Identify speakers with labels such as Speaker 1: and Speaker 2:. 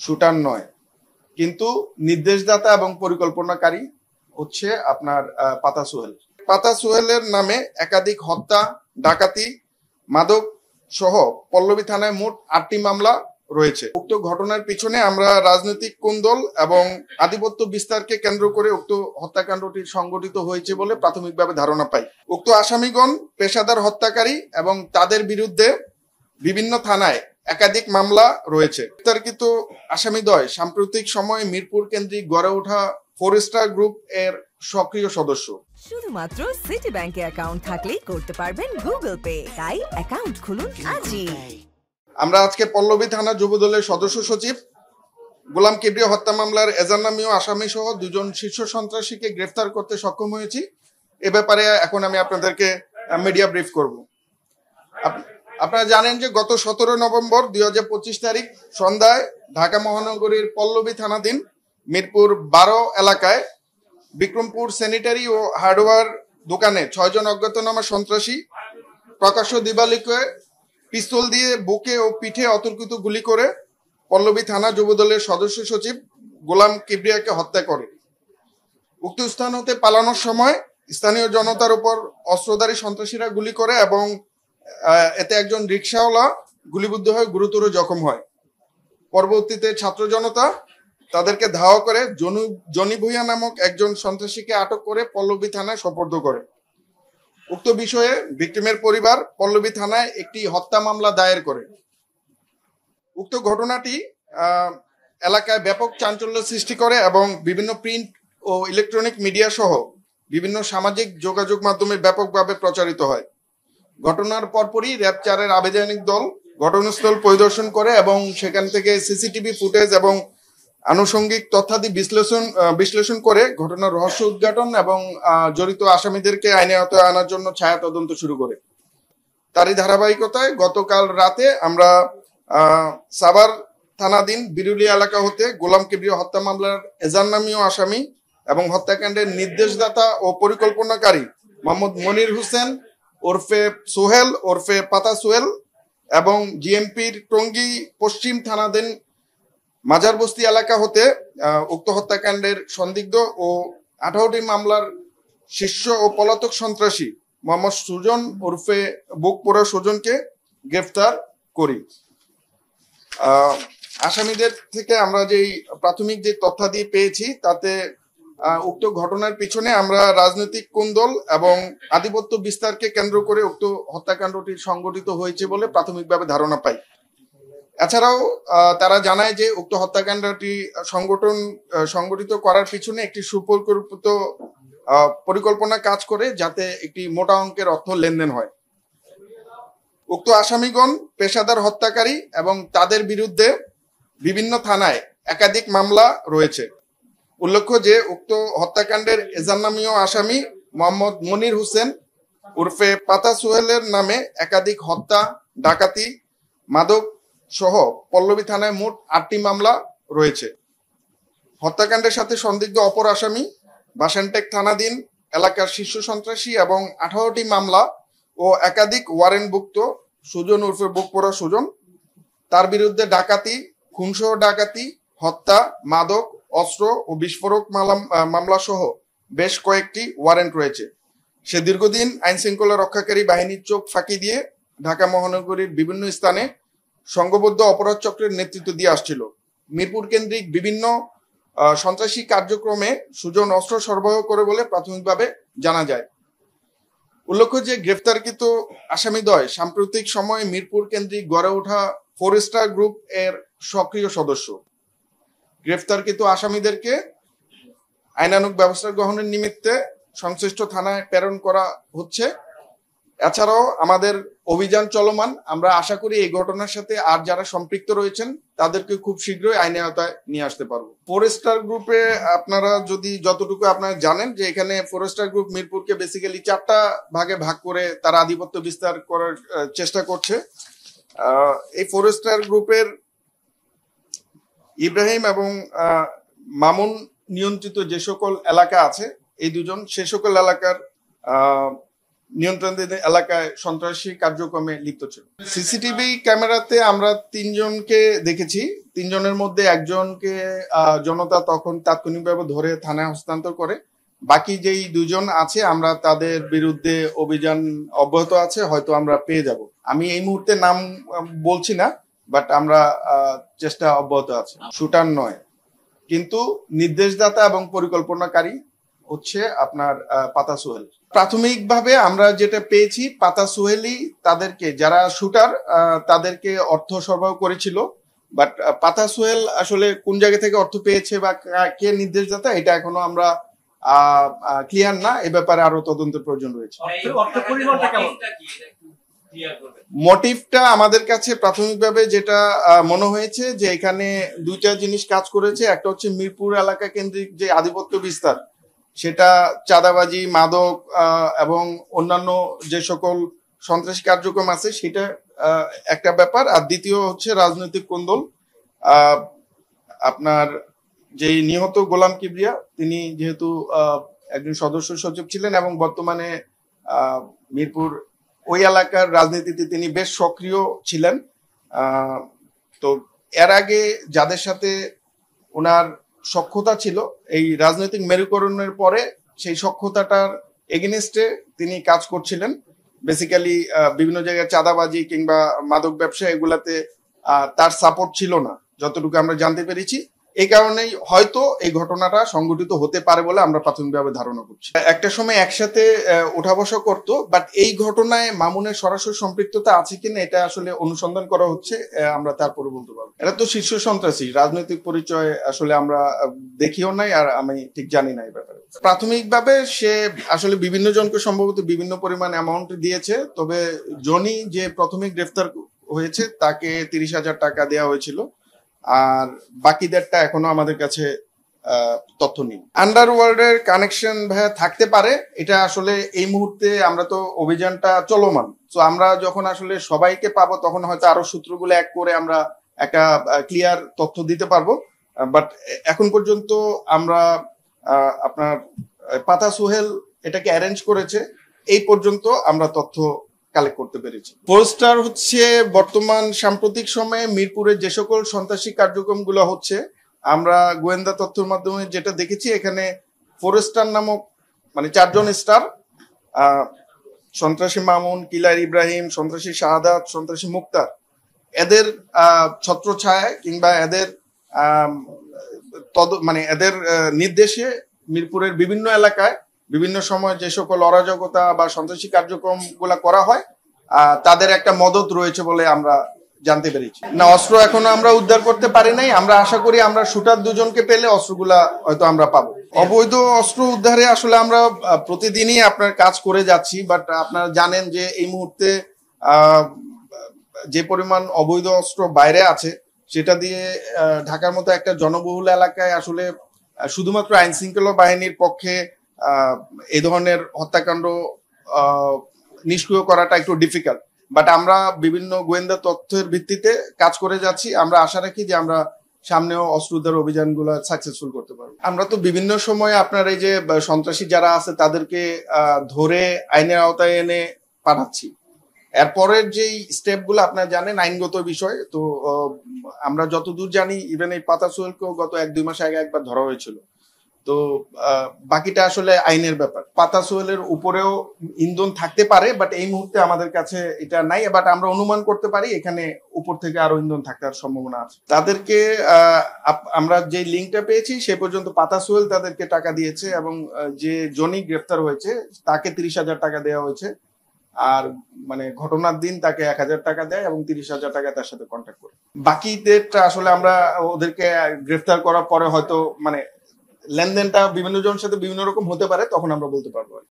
Speaker 1: Shooter নয়, কিন্তু নির্দেশদাতা এবং পরিকল্পনাকারী হচ্ছে আপনার পাতা সোহেল। পাতা সোহেলের নামে একাধিক হত্যা, ডাকাতি, মাদক সহ পল্লবী থানায় মোট 8টি মামলা রয়েছে। উক্ত ঘটনার পিছনে আমরা রাজনৈতিক কোন্দল এবং আধিপত্য বিস্তারকে কেন্দ্র করে উক্ত হত্যাকাণ্ডটি সংঘটিত হয়েছে বলে প্রাথমিকভাবে ধারণা পাই। উক্ত আসামিগণ পেশাদার হত্যাকারী এবং তাদের বিরুদ্ধে বিভিন্ন থানায় একাধিক মামলা রয়েছে। গ্রেপ্তারকৃত আসামিদ্বয় সাম্প্রতিক সময়ে মিরপুর কেন্দ্রিক গড়ে ওঠা 4 স্টার গ্রুপ এর সক্রিয় সদস্য।
Speaker 2: শুধুমাত্র সিটি ব্যাংকে অ্যাকাউন্ট থাকলেই করতে পারবেন গুগল পে, তাই অ্যাকাউন্ট খুলুন আজই।
Speaker 1: আমরা আজকে পল্লবী থানা যুবদলের সদস্য সচিব গোলাম কিবরিয়া হত্যা মামলার এজাহারনামীয় আসামি সহ 2 জন শীর্ষ সন্ত্রাসীকে গ্রেফতার করতে সক্ষম হয়েছি। এ ব্যাপারে এখন আমি আপনাদেরকে মিডিয়া ব্রিফ করব। আপনারা জানেন যে গত 17 নভেম্বর 2025 তারিখ সন্ধ্যায় ঢাকা মহানগরীর পল্লবী থানাধীন মিরপুর 12 এলাকায় বিক্রমপুর স্যানিটারি ও হার্ডওয়্যার দোকানে 6 জন অজ্ঞাতনামা সন্ত্রাসী প্রকাশ্য দিবালোকে পিস্তল দিয়ে বুকে ও পিঠে অতর্কিত গুলি করে পল্লবী থানা যুবদলের সদস্য সচিব গোলাম কিবরিয়াকে হত্যা করে। উক্ত স্থান হতে পালানোর সময় স্থানীয় জনতার উপর অস্ত্রধারী সন্ত্রাসীরা গুলি করে এবং এতে একজন রিকশাওয়ালা গুলিবিদ্ধ হয়ে গুরুতর জখম হয়। পরবর্তীতে ছাত্র জনতা তাদেরকে ধাওয়া করে জনি ভুইয়া নামক একজন সন্ত্রাসীকে আটক করে পল্লবী থানায় সোপর্দ করে। উক্ত বিষয়ে ভিকটিমের পরিবার পল্লবী থানায় একটি হত্যা মামলা দায়ের করে। উক্ত ঘটনাটি এলাকায় ব্যাপক চাঞ্চল্য সৃষ্টি করে এবং বিভিন্ন প্রিন্ট ও ইলেকট্রনিক মিডিয়া সহ বিভিন্ন সামাজিক যোগাযোগ মাধ্যমে ব্যাপকভাবে প্রচারিত হয়। ঘটনার পরপরই র্যাব 4-এর আবেদনিক দল ঘটনাস্থল পরিদর্শন করে এবং সেখান থেকে সিসিটিভি ফুটেজ এবং আনুষঙ্গিক তথ্যাদি বিশ্লেষণ করে ঘটনার রহস্য উদ্ঘাটন এবং জড়িত আসামিদেরকে আইনের আওতায় আনার জন্য ছায়া তদন্ত শুরু করে। তারই ধারাবাহিকতায় গতকাল রাতে আমরা সাভার থানাধীন বিরুলিয়া এলাকা হতে গোলাম কিবরিয়া হত্যা মামলার এজাহারনামীয় আসামি এবং হত্যাকাণ্ডের নির্দেশদাতা ও পরিকল্পনাকারী মোহাম্মদ মনির হোসেন ওরফে সোহেল ওরফে পাতা সোহেল এবং জিএমপির টঙ্গী পশ্চিম থানাধীন মাজারবস্তি এলাকা হতে উক্ত হত্যাকাণ্ডের সন্দিগ্ধ ও 18টি মামলার শীর্ষ ও পলাতক সন্ত্রাসী মোহাম্মদ সুজন ওরফে বুকপোড়া সুজনকে গ্রেফতার করি। আসামিদের থেকে আমরা যেই প্রাথমিক যে তথ্যাদি পেয়েছি তাতে উক্ত ঘটনার পিছনে আমরা রাজনৈতিক কোন্দল এবং আধিপত্য বিস্তারকে কেন্দ্র করে উক্ত হত্যাকাণ্ডটি সংঘটিত হয়েছে বলে প্রাথমিকভাবে ধারণা পাই। এছাড়াও তারা জানায় যে উক্ত হত্যাকাণ্ডটি সংগঠিত করার পিছনে একটি সুপরিকল্পিত পরিকল্পনা কাজ করে যাতে একটি মোটা অঙ্কের অর্থ লেনদেন হয়। উক্ত আসামিগণ পেশাদার হত্যাকারী এবং তাদের বিরুদ্ধে বিভিন্ন থানায় একাধিক মামলা রয়েছে। উল্লেখ্য যে উক্ত হত্যাকাণ্ডের এজাহারনামীয় আসামি মোহাম্মদ মনির হোসেন ওরফে পাতা সোহেলের নামে একাধিক হত্যা, ডাকাতি, মাদক সহ পল্লবী থানায় মোট 8টি মামলা রয়েছে। হত্যাকাণ্ডের সাথে সন্দিগ্ধ অপর আসামি বাসানটেক থানাধীন এলাকার শীর্ষ সন্ত্রাসী এবং 18টি মামলা ও একাধিক ওয়ারেন্টভুক্ত সুজন ওরফে বুকপোড়া সুজন, তার বিরুদ্ধে ডাকাতি, খুনসহ ডাকাতি, হত্যা, মাদক, অস্ত্র ও বিস্ফোরক মামলা সহ বেশ কয়েকটি ওয়ারেন্ট রয়েছে। সে দীর্ঘদিন আইন শৃঙ্খলা রক্ষাকারী বাহিনীর চোখ ফাঁকি দিয়ে ঢাকা মহানগরীর বিভিন্ন স্থানে সংঘবদ্ধ অপরাধ চক্রের নেতৃত্ব দিয়ে আসছিল। মিরপুর কেন্দ্রিক বিভিন্ন সন্ত্রাসী কার্যক্রমে সুজন অস্ত্র সরবরাহ করে বলে প্রাথমিকভাবে জানা যায়। উল্লেখ্য যে গ্রেফতারকৃত আসামিদ্বয় সাম্প্রতিক সময়ে মিরপুর কেন্দ্রিক গড়ে ওঠা 4 স্টার গ্রুপ এর সক্রিয় সদস্য। গ্রেফতারকৃত আসামিদেরকে আইনানুগ ব্যবস্থা গ্রহণের নিমিত্তে সংশ্লিষ্ট থানায় প্রেরণ করা হচ্ছে। এছাড়াও আমাদের অভিযান চলমান। আমরা আশা করি এই ঘটনার সাথে আর যারা সম্পৃক্ত রয়েছেন তাদেরকে খুব শীঘ্রই আইনের আওতায় নিয়ে আসতে পারবো। 4 স্টার গ্রুপে আপনারা যতটুকু আপনারা জানেন যে এখানে 4 স্টার গ্রুপ মিরপুরকে বেসিক্যালি 4টা ভাগে ভাগ করে তারা আধিপত্য বিস্তার করার চেষ্টা করছে। এই 4 স্টার গ্রুপের ইব্রাহিম এবং মামুন নিয়ন্ত্রিত যে সকল এলাকা আছে, এই দুজন সে সকল এলাকার নিয়ন্ত্রণাধীন এলাকায় সন্ত্রাসী কার্যক্রমে লিপ্ত ছিল। সিসিটিভি ক্যামেরাতে আমরা 3 জনকে দেখেছি। তিনজনের মধ্যে একজনকে জনতা তখন তাৎক্ষণিকভাবে ধরে থানায় হস্তান্তর করে। বাকি যেই দুজন আছে আমরা তাদের বিরুদ্ধে অভিযান অব্যাহত আছে, হয়তো আমরা পেয়ে যাব। আমি এই মুহূর্তে নাম বলছি না, বাট আমরা চেষ্টা অব্যাহত আছে। শুটার নয়, কিন্তু নির্দেশদাতা এবং পরিকল্পনাকারী হচ্ছে আপনার পাতা সোহেল। প্রাথমিকভাবে আমরা যেটা পেয়েছি, পাতা সোহেলই তাদেরকে, যারা শুটার তাদেরকে অর্থ সরবরাহ করেছিল। বাট পাতা সোহেল আসলে কোন জায়গা থেকে অর্থ পেয়েছে বা কে নির্দেশদাতা, এটা এখনো আমরা ক্লিয়ার না। এ ব্যাপারে আরো তদন্তের প্রয়োজন রয়েছে। মোটিভটা আমাদের কাছে প্রাথমিকভাবে যেটা মনে হয়েছে যে এখানে দুইটা জিনিস কাজ করেছে। একটা হচ্ছে মিরপুর এলাকা কেন্দ্রিক যে আধিপত্য বিস্তার, সেটা চাঁদাবাজি, মাদক এবং অন্যান্য যে সকল সন্ত্রাসী কার্যক্রম আছে সেটা একটা ব্যাপার। আর দ্বিতীয় হচ্ছে রাজনৈতিক কোন্দল। আপনার যেই নিহত গোলাম কিবরিয়া, তিনি যেহেতু একজন সদস্য সচিব ছিলেন এবং বর্তমানে মিরপুর ওই এলাকার রাজনীতিতে তিনি বেশ সক্রিয় ছিলেন। তো এর আগে যাদের সাথে ওনার সখ্যতা ছিল, এই রাজনৈতিক মেরুকরণের পরে সেই সখ্যতাটার এগেনিস্টে তিনি কাজ করছিলেন। বেসিক্যালি বিভিন্ন জায়গায় চাঁদাবাজি কিংবা মাদক ব্যবসা, এগুলাতে তার সাপোর্ট ছিল না, যতটুকু আমরা জানতে পেরেছি। এই কারণেই হয়তো এই ঘটনাটা সংঘটিত হতে পারে বলে আমরা প্রাথমিকভাবে ধারণা করছি। একটা সময় একসাথে ওঠা বসা করতো, বাট এই ঘটনায় মামুনের সরাসরি সম্পৃক্ততা আছে কিনা এটা আসলে অনুসন্ধান করা হচ্ছে, আমরা তারপরে বলতে পারবো। এটা তো শীর্ষ সন্ত্রাসী, রাজনৈতিক পরিচয় আসলে আমরা দেখিও নাই, আর আমি ঠিক জানি না এই ব্যাপারে। প্রাথমিকভাবে সে আসলে বিভিন্ন জনকে সম্ভবত বিভিন্ন পরিমাণ অ্যামাউন্ট দিয়েছে, তবে জনি যে প্রথমে গ্রেফতার হয়েছে তাকে 30,000 টাকা দেওয়া হয়েছিল, আর বাকিদেরটা এখনো আমাদের কাছে তথ্য নেই। আন্ডারওয়ার্ল্ডের কানেকশন ভাইয়া থাকতে পারে, এটা আসলে এই মুহূর্তে আমরা তো অভিযানটা চলমান, তো আমরা যখন আসলে সবাইকে পাবো তখন হয়তো আরো সূত্রগুলো এক করে আমরা একটা ক্লিয়ার তথ্য দিতে পারবো। বাট এখন পর্যন্ত আমরা আপনার পাতা সোহেল এটাকে অ্যারেঞ্জ করেছে, এই পর্যন্ত আমরা তথ্য কালেক্ট করতে পেরেছি। ফোরস্টার হচ্ছে বর্তমান সাম্প্রতিক সময়ে মিরপুরের যে সকল সন্ত্রাসী কার্যক্রমগুলো হচ্ছে, আমরা গোয়েন্দা তথ্যের মাধ্যমে যেটা দেখেছি, এখানে ফোরস্টার নামক মানে 4 জন স্টার, সন্ত্রাসী মামুন, কিলার ইব্রাহিম, সন্ত্রাসী শাহাদাত, সন্ত্রাসী মুক্তার, এদের ছত্রছায়ায় কিংবা এদের মানে এদের নির্দেশে মিরপুরের বিভিন্ন এলাকায় বিভিন্ন সময় যে সকল অরাজকতা বা সন্ত্রাসী কার্যক্রম গুলা করা হয়, তাদের একটা মদত রয়েছে বলে আমরা জানতে পেরেছি। না, অস্ত্র এখনো আমরা উদ্ধার করতে পারি নাই। আমরা আশা করি আমরা শুটার দুজনকে পেলে অস্ত্রগুলা হয়তো আমরা পাবো। অবৈধ অস্ত্র উদ্ধারে আসলে আমরা প্রতিদিনই আপনার কাজ করে যাচ্ছি, বাট আপনারা জানেন যে এই মুহূর্তে যে পরিমাণ অবৈধ অস্ত্র বাইরে আছে, সেটা দিয়ে ঢাকার মতো একটা জনবহুল এলাকায় আসলে শুধুমাত্র আইন শৃঙ্খলা বাহিনীর পক্ষে এই ধরনের হত্যাকাণ্ড নিষ্ক্রিয় করাটা একটু ডিফিকাল্ট। বাট আমরা বিভিন্ন গোয়েন্দা তথ্যের ভিত্তিতে কাজ করে যাচ্ছি। আমরা আশা রাখি যে আমরা সামনেও অস্ত্র উদ্ধার অভিযানগুলো সাকসেসফুল করতে পারবো। আমরা তো বিভিন্ন সময় আপনার এই যে সন্ত্রাসী যারা আছে তাদেরকে ধরে আইনের আওতায় এনে পাঠাচ্ছি। এরপরের যেই স্টেপগুলো আপনারা জানেন আইনগত বিষয়, তো আমরা যতদূর জানি ইভেন এই পাতা সোহেলকেও গত 1-2 মাস আগে একবার ধরা হয়েছিল। তো বাকিটা আসলে আইনের ব্যাপার। পাতা সোহেলের উপরেও ইন্ধন থাকতে পারে, বাট এই মুহূর্তে আমাদের কাছে এটা নাই। বাট আমরা অনুমান করতে পারি এখানে উপর থেকে আরো ইন্ধন থাকার সম্ভাবনা আছে। তাদেরকে আমরা যে লিঙ্কটা পেয়েছি সে পর্যন্ত পাতা সোহেল তাদেরকে টাকা দিয়েছে, এবং যে জনি গ্রেফতার হয়েছে তাকে 30,000 টাকা দেওয়া হয়েছে। আর মানে ঘটনার দিন তাকে 1,000 টাকা দেয় এবং 30,000 টাকা তার সাথে কন্ট্যাক্ট করে। বাকিদেরটা আসলে আমরা ওদেরকে গ্রেফতার করার পরে হয়তো মানে লেনদেনটা বিভিন্ন জনের সাথে বিভিন্ন রকম হতে পারে, তখন আমরা বলতে পারবো।